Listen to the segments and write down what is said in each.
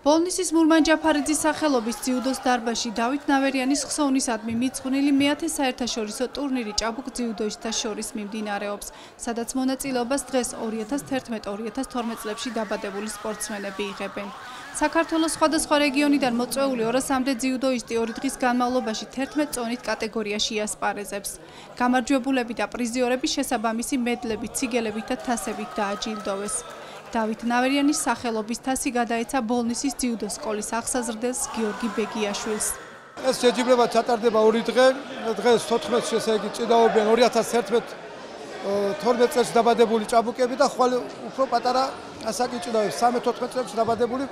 ბოლნისის მურმან ჯაფარიძის სახელობის ძიუდოს დარბაზში დავით ნავერიანის ხსოვნისადმი მიძღვნილი მეათე საერთაშორისო ტურნირი ჭაბუკ ძიუდოისტთა შორის მიმდინარეობს, სადაც მონაწილეობას დღეს 2011-2012 წლებში დაბადებული სპორტსმენები იღებენ. საქართველოს სხვადასხვა რეგიონიდან მოწვეული 200-მდე ძიუდოისტი 2 დღის განმავლობაში 11 წონით კატეგორიაში ასპარეზებს. გამარჯვებულები და პრიზიორები შესაბამისი მედლებით, ციგელებით და თასებით დააჯილდოვეს. დავით ნავერიანის სახელობის თასი გადაეცა ბოლნისის ძიუდო სკოლის ახსაზრდელს გიორგი ბეგიაშვილს. ეს შეჯიბრება ჩატარდება 2 დღე, დღეს 14-ში, ესე იგი ჭიდაობენ 2011-12 წელს დაბადებული ჭაბუკები და ხვალ უფრო პატარა ასაკი ჭიდაობს 13-14 წელს დაბადებული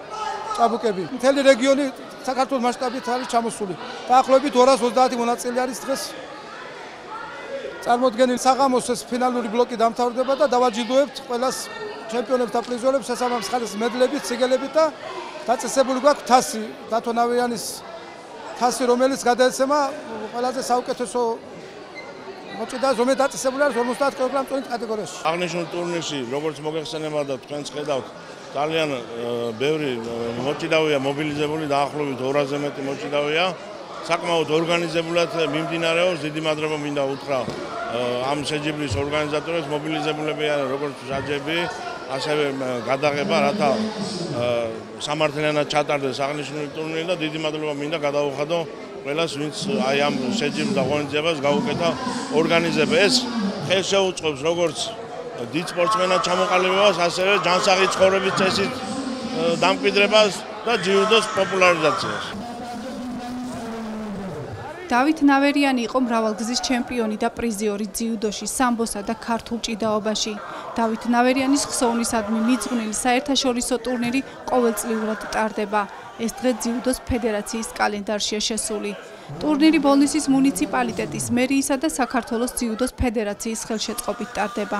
ჭაბუკები. მთელი რეგიონი საქართველოს მასშტაბით არის ჩამოსული. დაახლოებით 230 მონაწილე არის დღეს წარმოდგენილი. საღამოს ეს ფინალური ბლოკი დამთავრდება და დავაჯილდოებთ ყველას ჩემპიონებს და პრიზიორებს შესაბამის ხარისხის მედლებით, ციგელებით და დაწესებული გვაქვს თასი, დათო ნავერიანის თასი, რომელიც გადაეცემა ყველაზე საუკეთესო მოჭიდას, რომელიც დაწესებული არის 50 კილოგრამ წონით კატეგორიაში. აღნიშნულ ტურნირში, როგორც მოგეხსენება და თქვენც ხედავთ, ძალიან ბევრი მოჭიდავია მობილიზებული, დაახლოებით 200-ზე მეტი მოჭიდავია. საკმაოდ ორგანიზებულად მიმდინარეობს, დიდი მადლობა მინდა უთხრა ამ შეჯიბრის ორგანიზატორებს, მობილიზებულები არიან როგორც ჟაჯები, ასევე გადაღება, რათა სამართლიანად ჩატარდეს აღნიშნული ტურნირი და დიდი მადლობა მინდა გადაუხადო ყველას, ვინც აი ამ შეჯიბრის და ღონისძიებას გაუკეთა ორგანიზება. ეს ხელს შეუწყობს როგორც დიდ სპორტსმენად ჩამოყალიბებას, ასევე ჯანსაღი ცხოვრების წესით დამკვიდრებას და ჯიუდოს პოპულარიზაციას. დავით ნავერიანი იყო მრავალგზის ჩემპიონი და პრიზიორი ძიუდოში, სამბოსა და ქართულ ჭიდაობაში. დავით ნავერიანის ხსოვნისადმი მიძღვნილი საერთაშორისო ტურნირი ყოველწლიურად ტარდება. ეს დღე ძიუდოს ფედერაციის კალენდარშია შესული. ტურნირი ბოლნისის მუნიციპალიტეტის, მერიისა და საქართველოს ძიუდოს ფედერაციის ხელშეწყობით ტარდება.